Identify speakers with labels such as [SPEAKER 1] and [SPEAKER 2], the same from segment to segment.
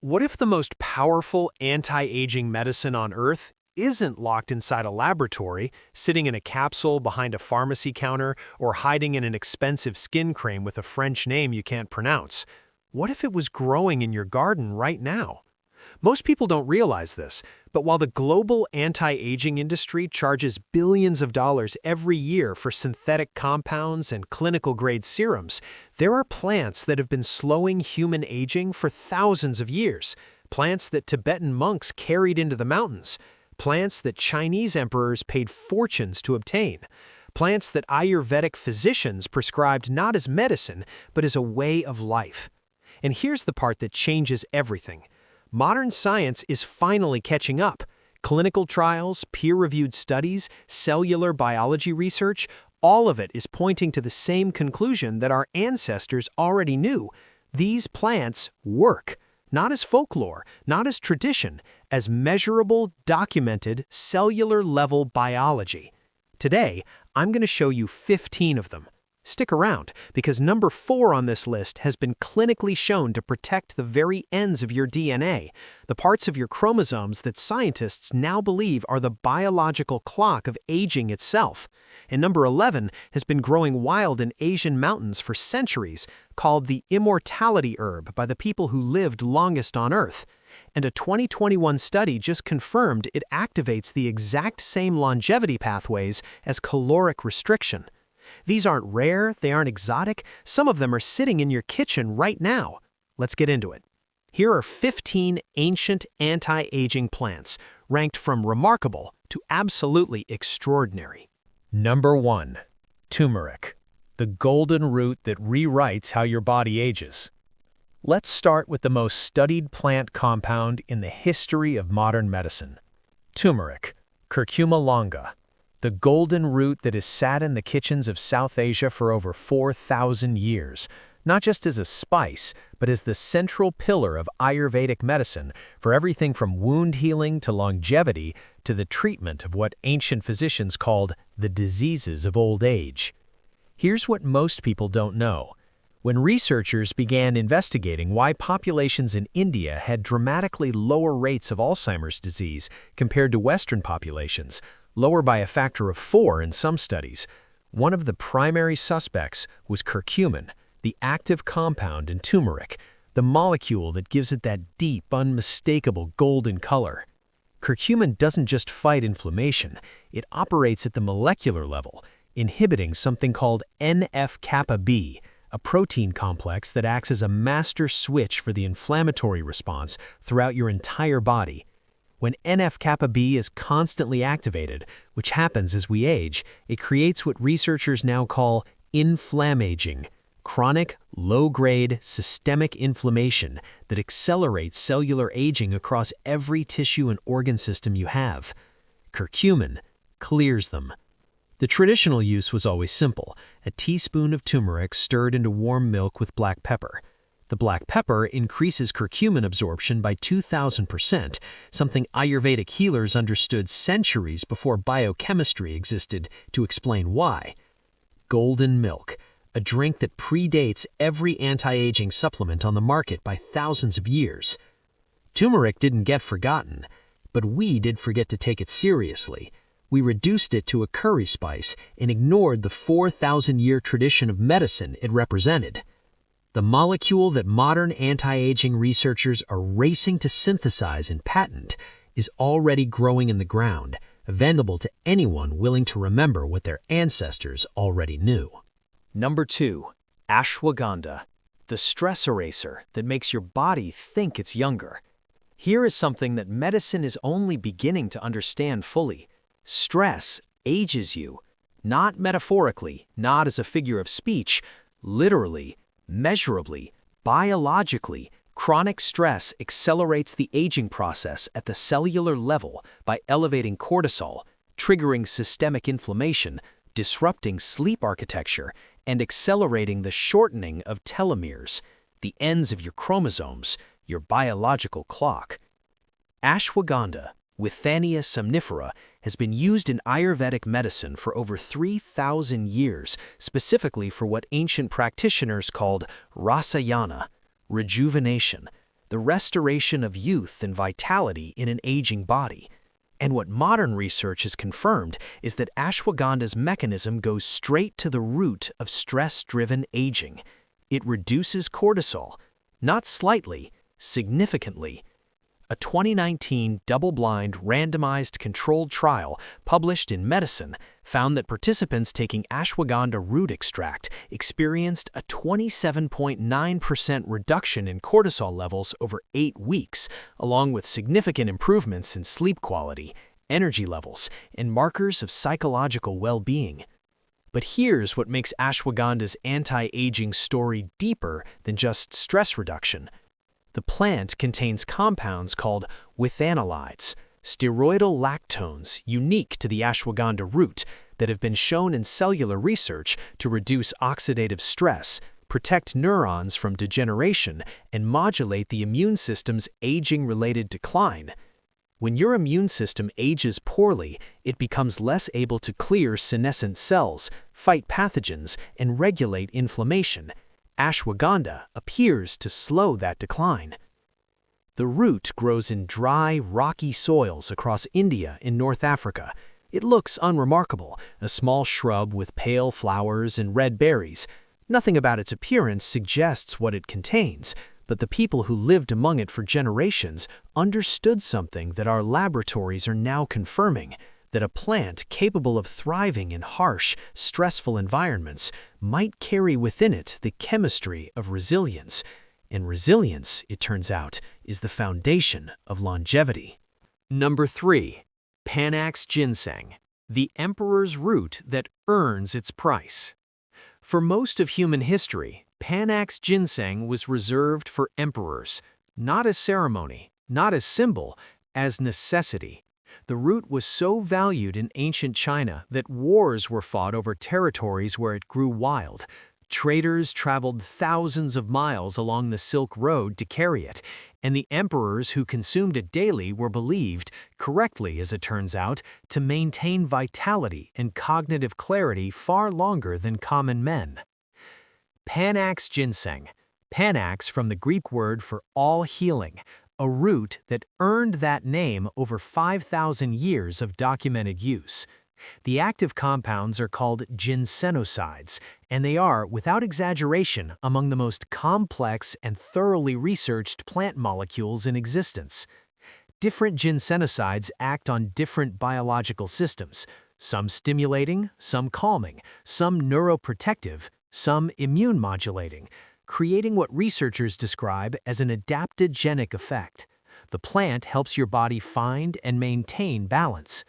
[SPEAKER 1] What if the most powerful anti-aging medicine on Earth isn't locked inside a laboratory, sitting in a capsule behind a pharmacy counter, or hiding in an expensive skin cream with a French name you can't pronounce? What if it was growing in your garden right now? Most people don't realize this, but while the global anti-aging industry charges billions of dollars every year for synthetic compounds and clinical-grade serums, there are plants that have been slowing human aging for thousands of years. Plants that Tibetan monks carried into the mountains. Plants that Chinese emperors paid fortunes to obtain. Plants that Ayurvedic physicians prescribed not as medicine, but as a way of life. And here's the part that changes everything. Modern science is finally catching up. Clinical trials, peer-reviewed studies, cellular biology research, all of it is pointing to the same conclusion that our ancestors already knew. These plants work, not as folklore, not as tradition, as measurable, documented, cellular-level biology. Today, I'm going to show you 15 of them. Stick around, because number 4 on this list has been clinically shown to protect the very ends of your DNA, the parts of your chromosomes that scientists now believe are the biological clock of aging itself. And number 11 has been growing wild in Asian mountains for centuries, called the immortality herb by the people who lived longest on Earth. And a 2021 study just confirmed it activates the exact same longevity pathways as caloric restriction. These aren't rare, they aren't exotic, some of them are sitting in your kitchen right now. Let's get into it. Here are 15 ancient anti-aging plants, ranked from remarkable to absolutely extraordinary. Number 1. Turmeric, the golden root that rewrites how your body ages. Let's start with the most studied plant compound in the history of modern medicine. Turmeric, Curcuma longa. The golden root that has sat in the kitchens of South Asia for over 4,000 years, not just as a spice, but as the central pillar of Ayurvedic medicine for everything from wound healing to longevity to the treatment of what ancient physicians called the diseases of old age. Here's what most people don't know. When researchers began investigating why populations in India had dramatically lower rates of Alzheimer's disease compared to Western populations, lower by a factor of 4 in some studies, one of the primary suspects was curcumin, the active compound in turmeric, the molecule that gives it that deep, unmistakable golden color. Curcumin doesn't just fight inflammation, it operates at the molecular level, inhibiting something called NF-kappa B, a protein complex that acts as a master switch for the inflammatory response throughout your entire body. When NF-kappa B is constantly activated, which happens as we age, it creates what researchers now call inflammaging, chronic, low-grade, systemic inflammation that accelerates cellular aging across every tissue and organ system you have. Curcumin clears them. The traditional use was always simple: a teaspoon of turmeric stirred into warm milk with black pepper. The black pepper increases curcumin absorption by 2,000%, something Ayurvedic healers understood centuries before biochemistry existed to explain why. Golden milk, a drink that predates every anti-aging supplement on the market by thousands of years. Turmeric didn't get forgotten, but we did forget to take it seriously. We reduced it to a curry spice and ignored the 4,000-year tradition of medicine it represented. The molecule that modern anti-aging researchers are racing to synthesize and patent is already growing in the ground, available to anyone willing to remember what their ancestors already knew. Number 2. Ashwagandha, the stress eraser that makes your body think it's younger. Here is something that medicine is only beginning to understand fully. Stress ages you, not metaphorically, not as a figure of speech, literally, measurably, biologically. Chronic stress accelerates the aging process at the cellular level by elevating cortisol, triggering systemic inflammation, disrupting sleep architecture, and accelerating the shortening of telomeres, the ends of your chromosomes, your biological clock. Ashwagandha, Withania somnifera, has been used in Ayurvedic medicine for over 3,000 years, specifically for what ancient practitioners called rasayana, rejuvenation.
[SPEAKER 2] the restoration of youth and vitality in an aging body. And what modern research has confirmed is that ashwagandha's mechanism goes straight to the root of stress-driven aging. It reduces cortisol, not slightly, significantly. A 2019 double-blind, randomized controlled trial published in Medicine found that participants taking ashwagandha root extract experienced a 27.9% reduction in cortisol levels over 8 weeks, along with significant improvements in sleep quality, energy levels, and markers of psychological well-being. But here's what makes ashwagandha's anti-aging story deeper than just stress reduction. The plant contains compounds called withanolides, steroidal lactones unique to the ashwagandha root that have been shown in cellular research to reduce oxidative stress, protect neurons from degeneration, and modulate the immune system's aging-related decline. When your immune system ages poorly, it becomes less able to clear senescent cells, fight pathogens, and regulate inflammation. Ashwagandha appears to slow that decline. The root grows in dry, rocky soils across India and North Africa. It looks unremarkable, a small shrub with pale flowers and red berries. Nothing about its appearance suggests what it contains, but the people who lived among it for generations understood something that our laboratories are now confirming: that a plant capable of thriving in harsh, stressful environments might carry within it the chemistry of resilience. And resilience, it turns out, is the foundation of longevity.
[SPEAKER 1] Number 3. Panax ginseng, the emperor's root that earns its price. For most of human history, Panax ginseng was reserved for emperors, not as ceremony, not as symbol, as necessity. The root was so valued in ancient China that wars were fought over territories where it grew wild. Traders traveled thousands of miles along the Silk Road to carry it, and the emperors who consumed it daily were believed, correctly as it turns out, to maintain vitality and cognitive clarity far longer than common men. Panax ginseng. Panax from the Greek word for all healing, a root that earned that name over 5,000 years of documented use. The active compounds are called ginsenosides, and they are, without exaggeration, among the most complex and thoroughly researched plant molecules in existence. Different ginsenosides act on different biological systems, some stimulating, some calming, some neuroprotective, some immune modulating, creating what researchers describe as an adaptogenic effect. The plant helps your body find and maintain balance.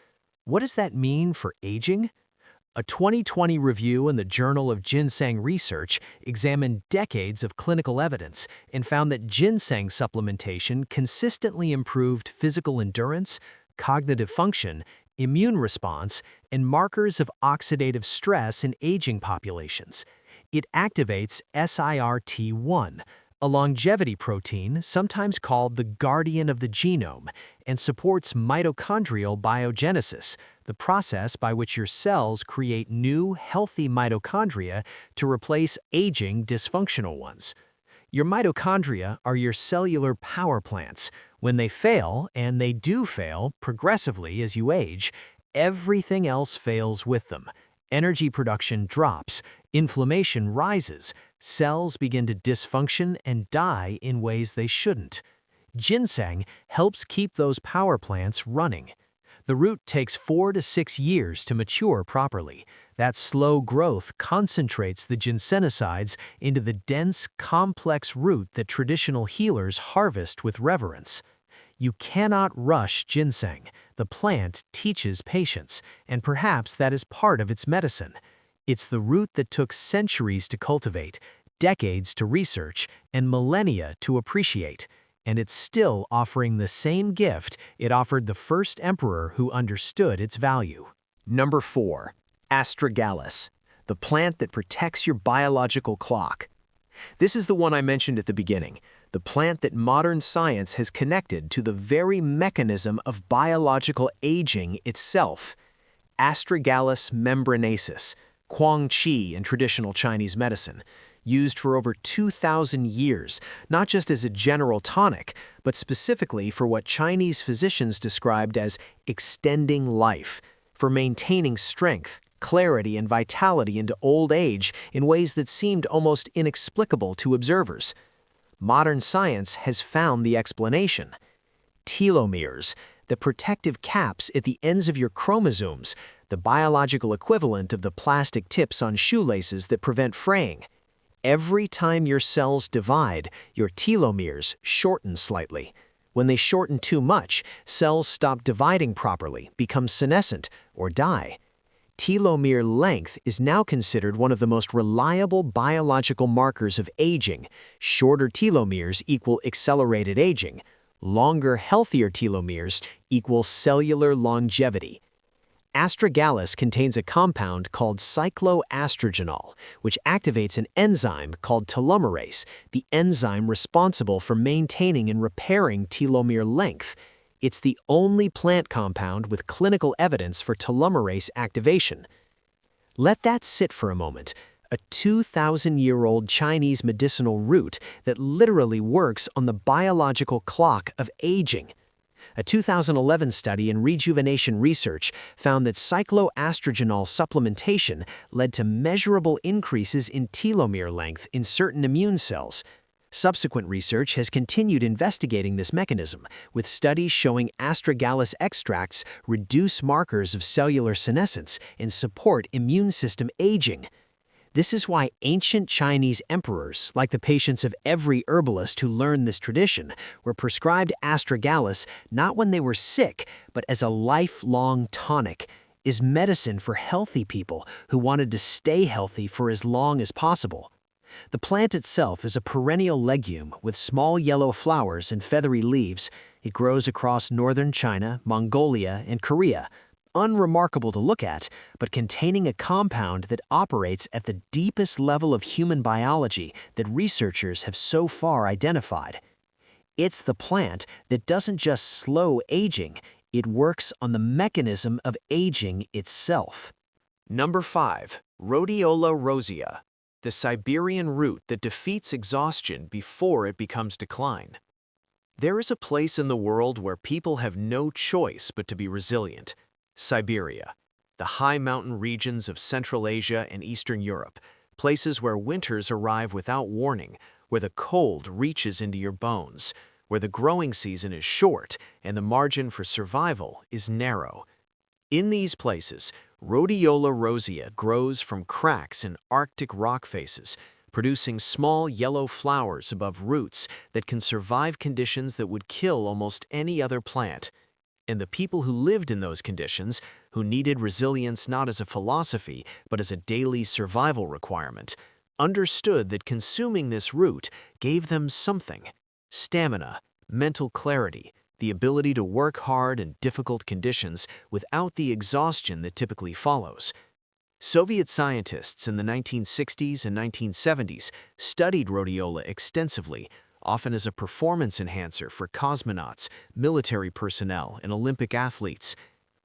[SPEAKER 1] What does that mean for aging? A 2020 review in the Journal of Ginseng Research examined decades of clinical evidence and found that ginseng supplementation consistently improved physical endurance, cognitive function, immune response, and markers of oxidative stress in aging populations. It activates SIRT1, a longevity protein sometimes called the guardian of the genome, and supports mitochondrial biogenesis, the process by which your cells create new, healthy mitochondria to replace aging, dysfunctional ones. Your mitochondria are your cellular power plants. When they fail, and they do fail progressively as you age, everything else fails with them. Energy production drops, inflammation rises, cells begin to dysfunction and die in ways they shouldn't. Ginseng helps keep those power plants running. The root takes 4 to 6 years to mature properly. That slow growth concentrates the ginsenosides into the dense, complex root that traditional healers harvest with reverence. You cannot rush ginseng. The plant teaches patience, and perhaps that is part of its medicine. It's the root that took centuries to cultivate, decades to research, and millennia to appreciate. And it's still offering the same gift it offered the first emperor who understood its value. Number 4. Astragalus, the plant that protects your biological clock. This is the one I mentioned at the beginning, the plant that modern science has connected to the very mechanism of biological aging itself. Astragalus membranaceus, Huang Qi in traditional Chinese medicine.
[SPEAKER 2] used for over 2,000 years, not just as a general tonic, but specifically for what Chinese physicians described as extending life, for maintaining strength, clarity, and vitality into old age in ways that seemed almost inexplicable to observers. Modern science has found the explanation. Telomeres, the protective caps at the ends of your chromosomes, the biological equivalent of the plastic tips on shoelaces that prevent fraying. Every time your cells divide, your telomeres shorten slightly. When they shorten too much, cells stop dividing properly, become senescent, or die. Telomere length is now considered one of the most reliable biological markers of aging. Shorter telomeres equal accelerated aging. Longer, healthier telomeres equal cellular longevity. Astragalus contains a compound called cycloestrogenol, which activates an enzyme called telomerase, the enzyme responsible for maintaining and repairing telomere length. It's the only plant compound with clinical evidence for telomerase activation. Let that sit for a moment. A 2,000-year-old Chinese medicinal root that literally works on the biological clock of aging. A 2011 study in Rejuvenation Research found that cycloestrogenol supplementation led to measurable increases in telomere length in certain immune cells. Subsequent research has continued investigating this mechanism, with studies showing astragalus extracts reduce markers of cellular senescence and support immune system aging. This is why ancient Chinese emperors, like the patients of every herbalist who learned this tradition, were prescribed astragalus not when they were sick, but as a lifelong tonic, is medicine for healthy people who wanted to stay healthy for as long as possible. The plant itself is a perennial legume with small yellow flowers and feathery leaves. It grows across northern China, Mongolia, and Korea. Unremarkable to look at, but containing a compound that operates at the deepest level of human biology that researchers have so far identified. It's the plant that doesn't just slow aging, it works on the mechanism of aging itself.
[SPEAKER 1] Number 5. Rhodiola rosea, the Siberian root that defeats exhaustion before it becomes decline. There is a place in the world where people have no choice but to be resilient. Siberia, the high mountain regions of Central Asia and Eastern Europe, places where winters arrive without warning, where the cold reaches into your bones, where the growing season is short and the margin for survival is narrow. In these places, Rhodiola rosea grows from cracks in Arctic rock faces, producing small yellow flowers above roots that can survive conditions that would kill almost any other plant. And the people who lived in those conditions, who needed resilience not as a philosophy but as a daily survival requirement, understood that consuming this root gave them something: stamina, mental clarity, the ability to work hard in difficult conditions without the exhaustion that typically follows. Soviet scientists in the 1960s and 1970s studied rhodiola extensively, often as a performance enhancer for cosmonauts, military personnel, and Olympic athletes.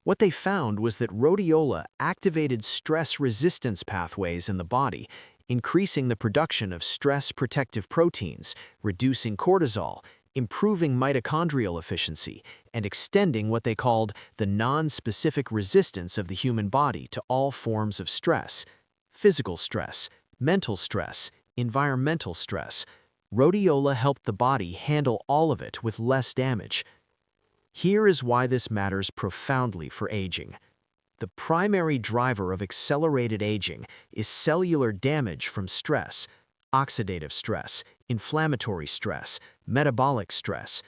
[SPEAKER 1] What they found was that rhodiola activated stress resistance pathways in the body, increasing the production of stress-protective proteins, reducing cortisol, improving mitochondrial efficiency, and extending what they called the non-specific resistance of the human body to all forms of stress: physical stress, mental stress, environmental stress. Rhodiola helped the body handle all of it with less damage. Here is why this matters profoundly for aging. The primary driver of accelerated aging is cellular damage from stress: oxidative stress, inflammatory stress, metabolic stress.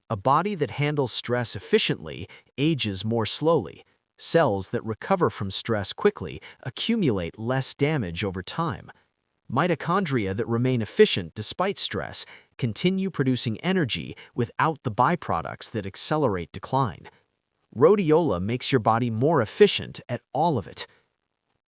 [SPEAKER 1] A body that handles stress efficiently ages more slowly. Cells that recover from stress quickly accumulate less damage over time. Mitochondria that remain efficient despite stress continue producing energy without the byproducts that accelerate decline. Rhodiola makes your body more efficient at all of it.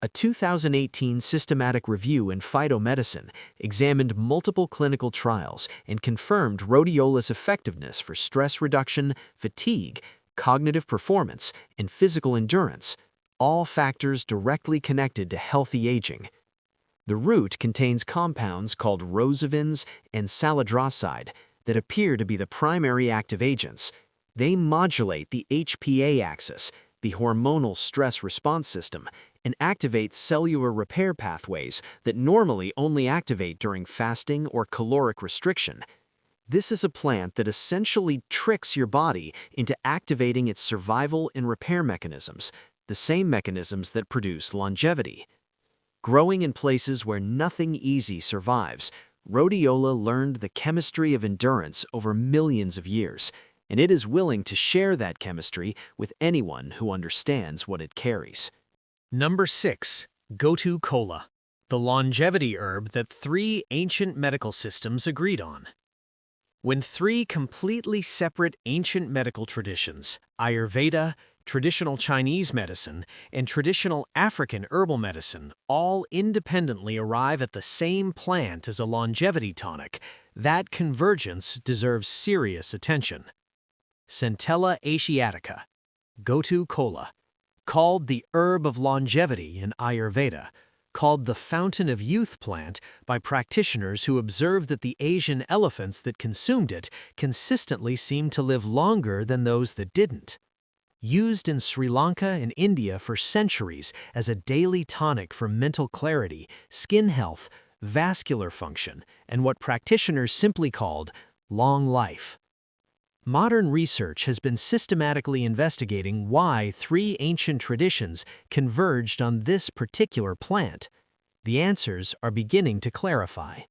[SPEAKER 1] A 2018 systematic review in Phytomedicine examined multiple clinical trials and confirmed rhodiola's effectiveness for stress reduction, fatigue, cognitive performance, and physical endurance, all factors directly connected to healthy aging.
[SPEAKER 2] The root contains compounds called rosavins and saladroside that appear to be the primary active agents. They modulate the HPA axis, the hormonal stress response system, and activate cellular repair pathways that normally only activate during fasting or caloric restriction. This is a plant that essentially tricks your body into activating its survival and repair mechanisms, the same mechanisms that produce longevity. Growing in places where nothing easy survives, rhodiola learned the chemistry of endurance over millions of years, and it is willing to share that chemistry with anyone who understands what it carries.
[SPEAKER 1] Number 6. Gotu kola, the longevity herb that 3 ancient medical systems agreed on. When 3 completely separate ancient medical traditions, Ayurveda, traditional Chinese medicine, and traditional African herbal medicine, all independently arrive at the same plant as a longevity tonic, that convergence deserves serious attention. Centella asiatica, Gotu kola, called the herb of longevity in Ayurveda, called the fountain of youth plant by practitioners who observed that the Asian elephants that consumed it consistently seemed to live longer than those that didn't. Used in Sri Lanka and India for centuries as a daily tonic for mental clarity, skin health, vascular function, and what practitioners simply called long life. Modern research has been systematically investigating why 3 ancient traditions converged on this particular plant. The answers are beginning to clarify.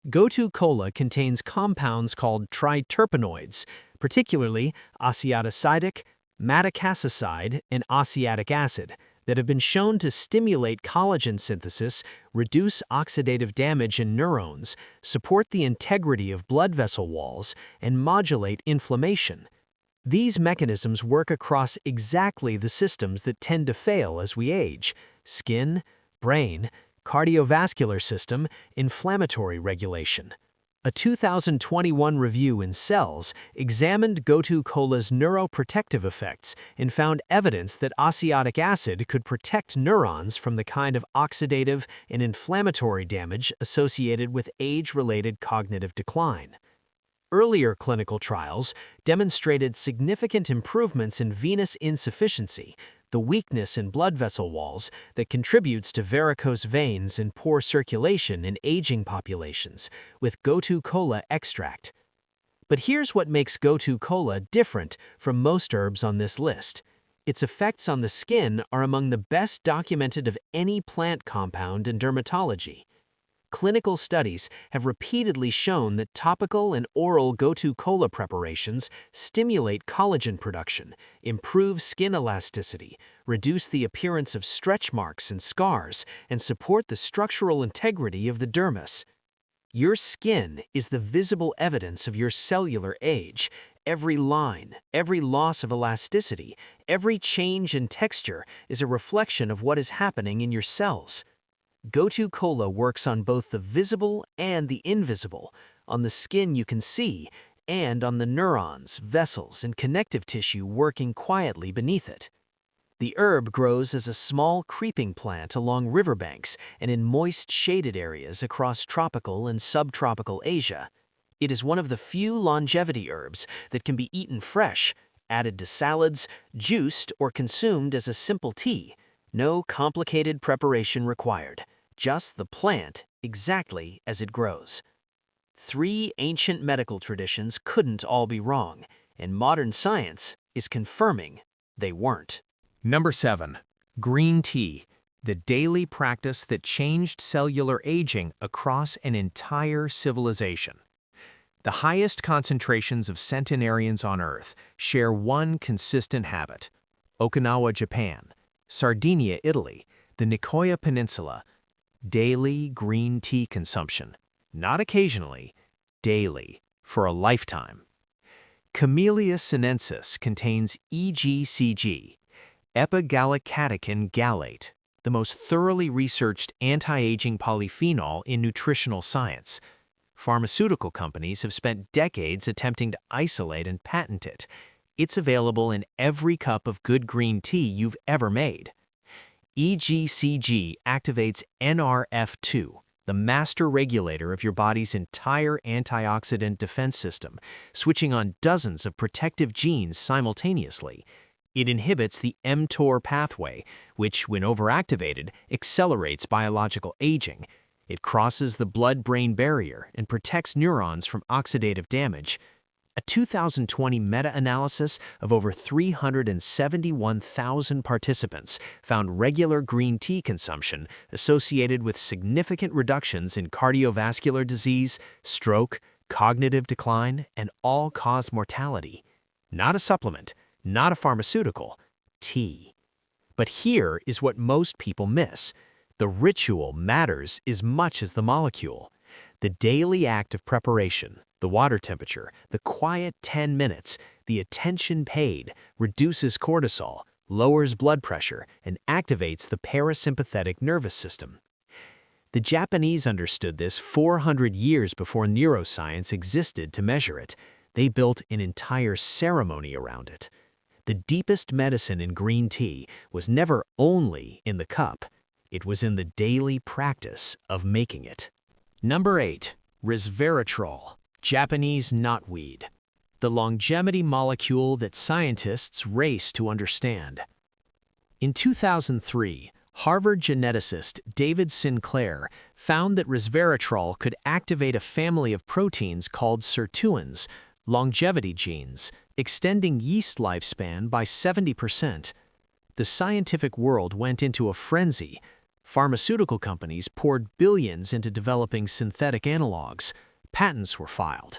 [SPEAKER 1] Gotu kola contains compounds called triterpenoids, particularly asiaticidic, madecassoside, and oxalic acid, that have been shown to stimulate collagen synthesis, reduce oxidative damage in neurons, support the integrity of blood vessel walls, and modulate inflammation. These mechanisms work across exactly the systems that tend to fail as we age: skin, brain, cardiovascular system, inflammatory regulation. A 2021 review in Cells examined Gotu kola's neuroprotective effects and found evidence that oxalic acid could protect neurons from the kind of oxidative and inflammatory damage associated with age-related cognitive decline. Earlier clinical trials demonstrated significant improvements in venous insufficiency, the weakness in blood vessel walls that contributes to varicose veins and poor circulation in aging populations, with Gotu kola extract. But here's what makes Gotu kola different from most herbs on this list. Its effects on the skin are among the best documented of any plant compound in dermatology. Clinical studies have repeatedly shown that topical and oral Gotu kola preparations stimulate collagen production, improve skin elasticity, reduce the appearance of stretch marks and scars, and support the structural integrity of the dermis. Your skin is the visible evidence of your cellular age. Every line, every loss of elasticity, every change in texture is a reflection of what is happening in your cells. Gotu kola works on both the visible and the invisible, on the skin you can see, and on the neurons, vessels, and connective tissue working quietly beneath it. The herb grows as a small creeping plant along riverbanks and in moist shaded areas across tropical and subtropical Asia. It is one of the few longevity herbs that can be eaten fresh, added to salads, juiced, or consumed as a simple tea. No complicated preparation required. Just the plant exactly as it grows. 3 ancient medical traditions couldn't all be wrong, and modern science is confirming they weren't. Number 7. Green tea, the daily practice that changed cellular aging across an entire civilization. The highest concentrations of centenarians on Earth share one consistent habit: Okinawa, Japan, Sardinia, Italy, the Nicoya Peninsula. Daily green tea consumption, not occasionally, daily, for a lifetime. Camellia sinensis contains EGCG, epigallocatechin gallate, the most thoroughly researched anti-aging polyphenol in nutritional science. Pharmaceutical companies have spent decades attempting to isolate and patent it. It's available in every cup of good green tea you've ever made.
[SPEAKER 2] EGCG activates NRF2, the master regulator of your body's entire antioxidant defense system, switching on dozens of protective genes simultaneously. It inhibits the mTOR pathway, which, when overactivated, accelerates biological aging. It crosses the blood-brain barrier and protects neurons from oxidative damage. A 2020 meta-analysis of over 371,000 participants found regular green tea consumption associated with significant reductions in cardiovascular disease, stroke, cognitive decline, and all-cause mortality. Not a supplement, not a pharmaceutical, tea. But here is what most people miss. The ritual matters as much as the molecule. The daily act of preparation, the water temperature, the quiet 10 minutes, the attention paid, reduces cortisol, lowers blood pressure, and activates the parasympathetic nervous system. The Japanese understood this 400 years before neuroscience existed to measure it. They built an entire ceremony around it. The deepest medicine in green tea was never only in the cup. It was in the daily practice of making it. Number 8. Resveratrol, Japanese knotweed. The longevity molecule that scientists race to understand. In 2003, Harvard geneticist David Sinclair found that resveratrol could activate a family of proteins called sirtuins, longevity genes, extending yeast lifespan by 70%. The scientific world went into a frenzy. Pharmaceutical companies poured billions into developing synthetic analogs. Patents were filed.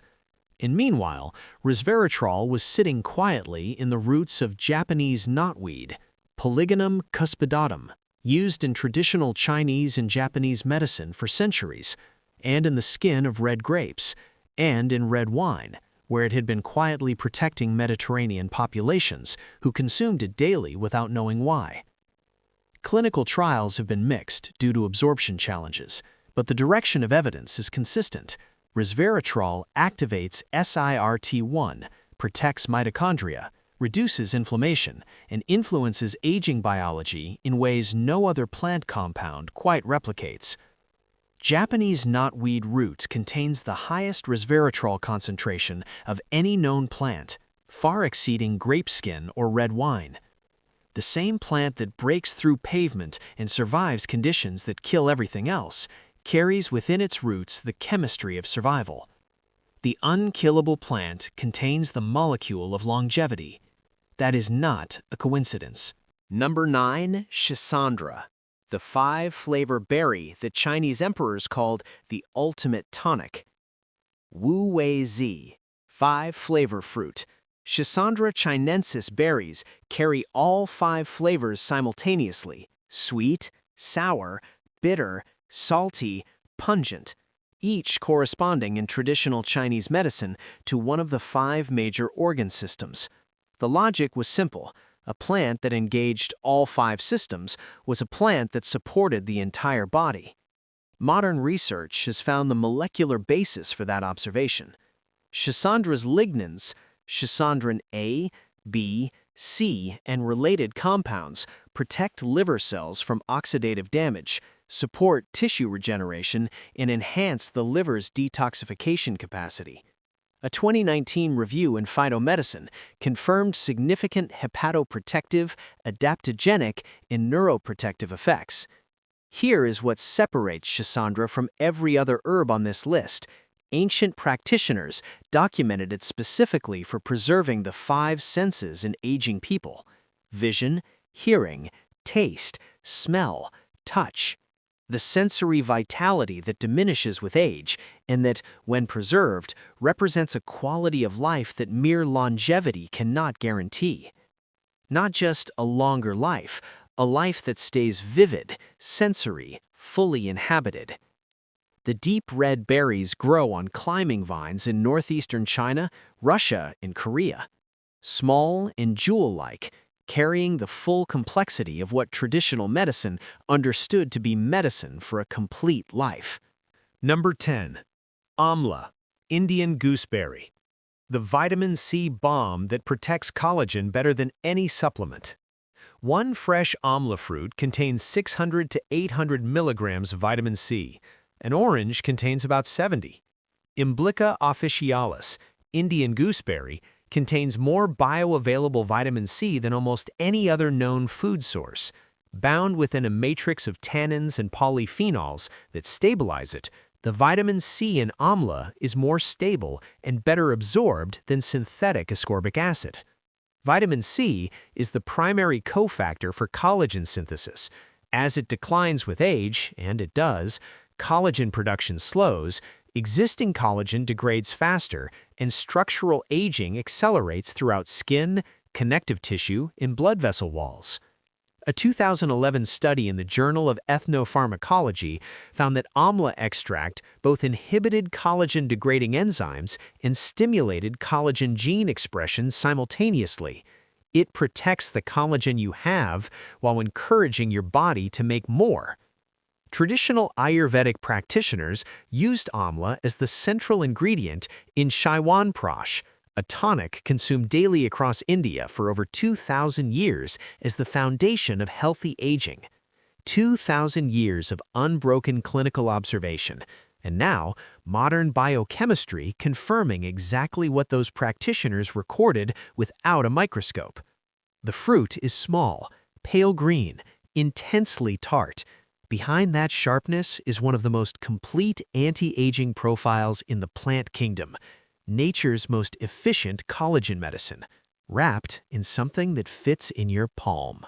[SPEAKER 2] And meanwhile, resveratrol was sitting quietly in the roots of Japanese knotweed, Polygonum cuspidatum, used in traditional Chinese and Japanese medicine for centuries, and in the skin of red grapes, and in red wine, where it had been quietly protecting Mediterranean populations who consumed it daily without knowing why. Clinical trials have been mixed due to absorption challenges, but the direction of evidence is consistent. Resveratrol activates SIRT1, protects mitochondria, reduces inflammation, and influences aging biology in ways no other plant compound quite replicates. Japanese knotweed root contains the highest resveratrol concentration of any known plant, far exceeding grape skin or red wine. The same plant that breaks through pavement and survives conditions that kill everything else carries within its roots the chemistry of survival. The unkillable plant contains the molecule of longevity. That is not a coincidence. Number 9. Schisandra, the 5-flavor berry that Chinese emperors called the ultimate tonic. Wu Wei Zi, 5-flavor fruit. Schisandra chinensis berries carry all 5 flavors simultaneously: sweet, sour, bitter, salty, pungent, each corresponding in traditional Chinese medicine to one of the 5 major organ systems. The logic was simple. A plant that engaged all 5 systems was a plant that supported the entire body. Modern research has found the molecular basis for that observation. Schisandra's lignans, Schisandrin A, B, C, and related compounds protect liver cells from oxidative damage, support tissue regeneration, and enhance the liver's detoxification capacity. A 2019 review in Phytomedicine confirmed significant hepatoprotective, adaptogenic, and neuroprotective effects. Here is what separates Schisandra from every other herb on this list. Ancient practitioners documented it specifically for preserving the 5 senses in aging people: vision, hearing, taste, smell, touch. The sensory vitality that diminishes with age, and that, when preserved, represents a quality of life that mere longevity cannot guarantee. Not just a longer life, a life that stays vivid, sensory, fully inhabited. The deep red berries grow on climbing vines in northeastern China, Russia, and Korea. Small and jewel-like, carrying the full complexity of what traditional medicine understood to be medicine for a complete life.
[SPEAKER 1] Number 10. Amla, Indian gooseberry, the vitamin C bomb that protects collagen better than any supplement. One fresh amla fruit contains 600 to 800 milligrams of vitamin C. An orange contains about 70. Imblica officinalis, Indian gooseberry, contains more bioavailable vitamin C than almost any other known food source. Bound within a matrix of tannins and polyphenols that stabilize it, the vitamin C in amla is more stable and better absorbed than synthetic ascorbic acid. Vitamin C is the primary cofactor for collagen synthesis. As it declines with age, and it does, collagen production slows, existing collagen degrades faster, and structural aging accelerates throughout skin, connective tissue, and blood vessel walls. A 2011 study in the Journal of Ethnopharmacology found that amla extract both inhibited collagen-degrading enzymes and stimulated collagen gene expression simultaneously. It protects the collagen you have while encouraging your body to make more. Traditional Ayurvedic practitioners used amla as the central ingredient in Chyawanprash, a tonic consumed daily across India for over 2,000 years as the foundation of healthy aging. 2,000 years of unbroken clinical observation, and now modern biochemistry confirming exactly what those practitioners recorded without a microscope. The fruit is small, pale green, intensely tart. Behind that sharpness is one of the most complete anti-aging profiles in the plant kingdom, nature's most efficient collagen medicine, wrapped in something that fits in your palm.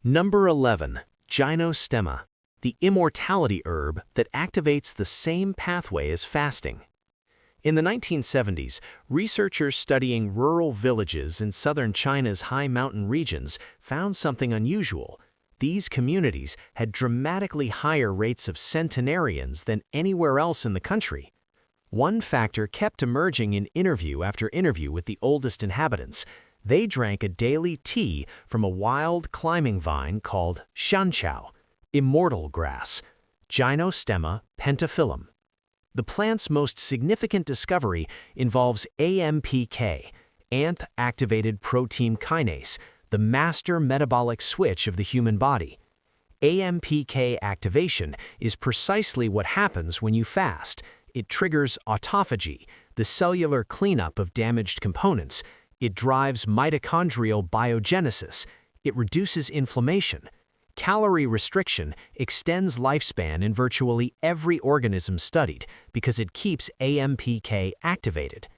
[SPEAKER 1] Number 11. Gynostemma, the immortality herb that activates the same pathway as fasting. In the 1970s, researchers studying rural villages in southern China's high mountain regions found something unusual. These communities had dramatically higher rates of centenarians than anywhere else in the country. One factor kept emerging in interview after interview with the oldest inhabitants. They drank a daily tea from a wild climbing vine called shanqiao, immortal grass, Gynostemma pentaphyllum. The plant's most significant discovery involves AMPK, AMP-activated protein kinase, the master metabolic switch of the human body. AMPK activation is precisely what happens when you fast. It triggers autophagy, the cellular cleanup of damaged components. It drives mitochondrial biogenesis. It reduces inflammation. Calorie restriction extends lifespan in virtually every organism studied because it keeps AMPK activated.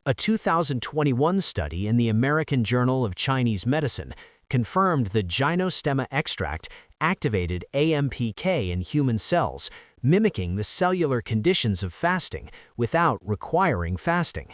[SPEAKER 1] A 2021 study in the American Journal of Chinese Medicine confirmed the Gynostemma extract activated AMPK in human cells, mimicking the cellular conditions of fasting without requiring fasting.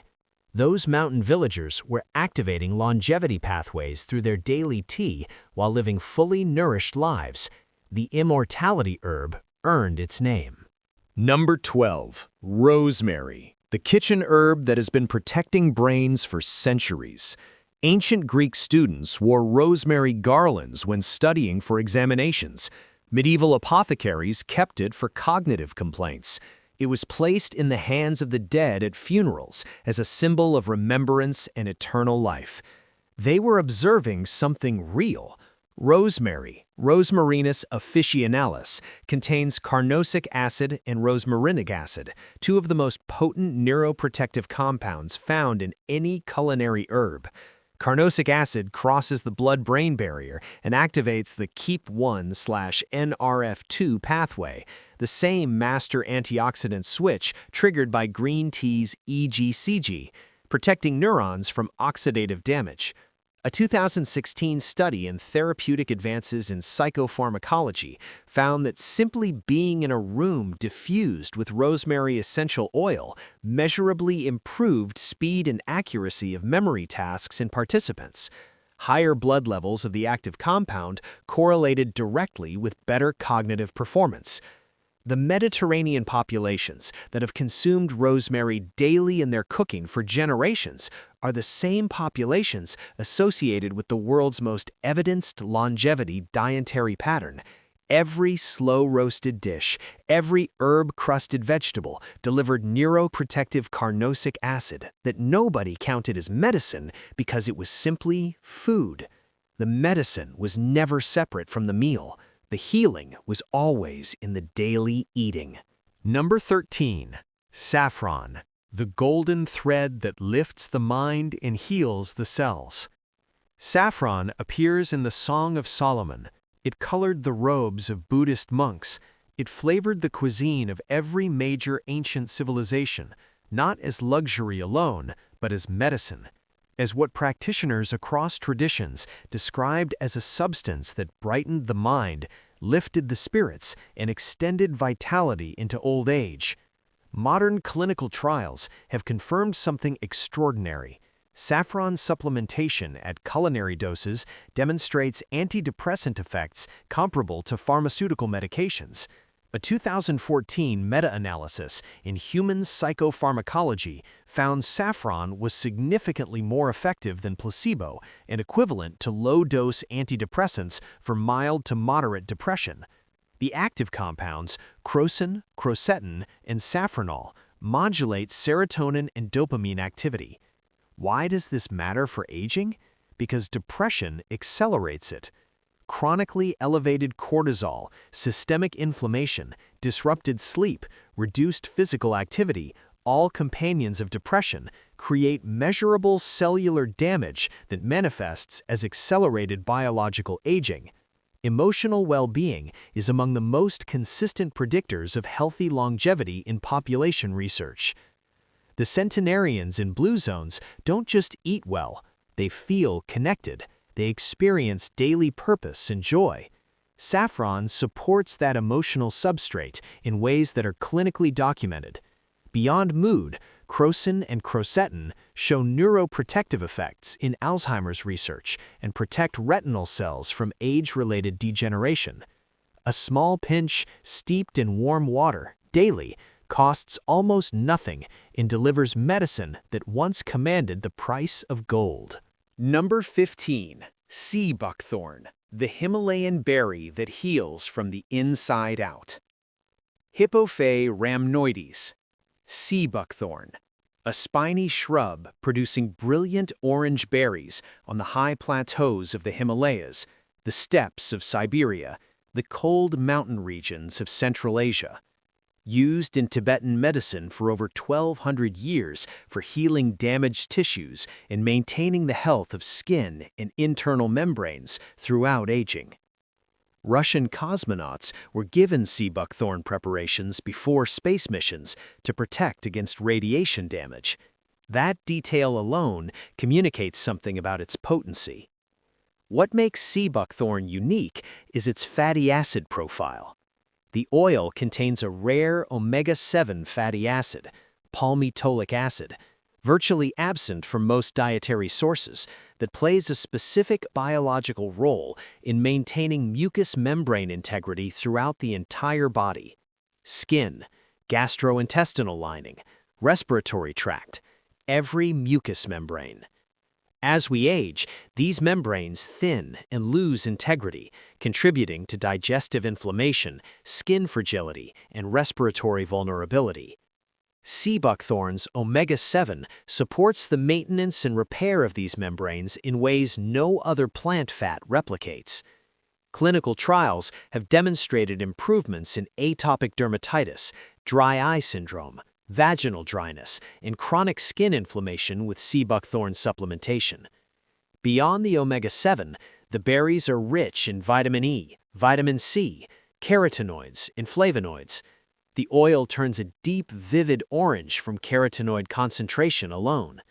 [SPEAKER 1] Those mountain villagers were activating longevity pathways through their daily tea while living fully nourished lives. The immortality herb earned its name.
[SPEAKER 3] Number 12. Rosemary, the kitchen herb that has been protecting brains for centuries. Ancient Greek students wore rosemary garlands when studying for examinations. Medieval apothecaries kept it for cognitive complaints. It was placed in the hands of the dead at funerals as a symbol of remembrance and eternal life. They were observing something real. Rosemary, Rosmarinus officinalis, contains carnosic acid and rosmarinic acid, two of the most potent neuroprotective compounds found in any culinary herb. Carnosic acid crosses the blood-brain barrier and activates the KEAP1/NRF2 pathway, the same master antioxidant switch triggered by green tea's EGCG, protecting neurons from oxidative damage. A 2016 study in Therapeutic Advances in Psychopharmacology found that simply being in a room diffused with rosemary essential oil measurably improved speed and accuracy of memory tasks in participants. Higher blood levels of the active compound correlated directly with better cognitive performance. The Mediterranean populations that have consumed rosemary daily in their cooking for generations are the same populations associated with the world's most evidenced longevity dietary pattern. Every slow-roasted dish, every herb-crusted vegetable delivered neuroprotective carnosic acid that nobody counted as medicine because it was simply food. The medicine was never separate from the meal. The healing was always in the daily eating.
[SPEAKER 1] Number 13. Saffron, the golden thread that lifts the mind and heals the cells. Saffron appears in the Song of Solomon. It colored the robes of Buddhist monks. It flavored the cuisine of every major ancient civilization, not as luxury alone, but as medicine, as what practitioners across traditions described as a substance that brightened the mind, lifted the spirits, and extended vitality into old age. Modern clinical trials have confirmed something extraordinary. Saffron supplementation at culinary doses demonstrates antidepressant effects comparable to pharmaceutical medications. A 2014 meta-analysis in Human Psychopharmacology found saffron was significantly more effective than placebo and equivalent to low-dose antidepressants for mild to moderate depression. The active compounds, crocin, crocetin, and safranol, modulate serotonin and dopamine activity. Why does this matter for aging? Because depression accelerates it. Chronically elevated cortisol, systemic inflammation, disrupted sleep, reduced physical activity, all companions of depression, create measurable cellular damage that manifests as accelerated biological aging. Emotional well-being is among the most consistent predictors of healthy longevity in population research. The centenarians in blue zones don't just eat well, they feel connected. They experience daily purpose and joy. Saffron supports that emotional substrate in ways that are clinically documented. Beyond mood, crocin and crocetin show neuroprotective effects in Alzheimer's research and protect retinal cells from age-related degeneration. A small pinch steeped in warm water daily costs almost nothing and delivers medicine that once commanded the price of gold. Number 15. Sea buckthorn, the Himalayan berry that heals from the inside out. Hippophae rhamnoides, sea buckthorn, a spiny shrub producing brilliant orange berries on the high plateaus of the Himalayas, the steppes of Siberia, the cold mountain regions of Central Asia. Used in Tibetan medicine for over 1,200 years for healing damaged tissues and maintaining the health of skin and internal membranes throughout aging. Russian cosmonauts were given sea buckthorn preparations before space missions to protect against radiation damage. That detail alone communicates something about its potency. What makes sea buckthorn unique is its fatty acid profile. The oil contains a rare omega-7 fatty acid, palmitoleic acid, virtually absent from most dietary sources, that plays a specific biological role in maintaining mucous membrane integrity throughout the entire body. Skin, gastrointestinal lining, respiratory tract, every mucous membrane. As we age, these membranes thin and lose integrity, contributing to digestive inflammation, skin fragility, and respiratory vulnerability. Sea buckthorn's omega-7 supports the maintenance and repair of these membranes in ways no other plant fat replicates. Clinical trials have demonstrated improvements in atopic dermatitis, dry eye syndrome, vaginal dryness, and chronic skin inflammation with sea buckthorn supplementation. Beyond the omega-7, the berries are rich in vitamin E, vitamin C, carotenoids, and flavonoids. The oil turns a deep, vivid orange from carotenoid concentration alone.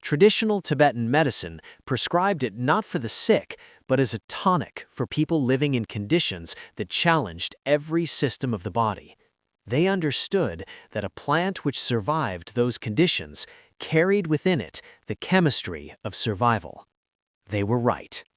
[SPEAKER 1] Traditional Tibetan medicine prescribed it not for the sick, but as a tonic for people living in conditions that challenged every system of the body. They understood that a plant which survived those conditions carried within it the chemistry of survival. They were right.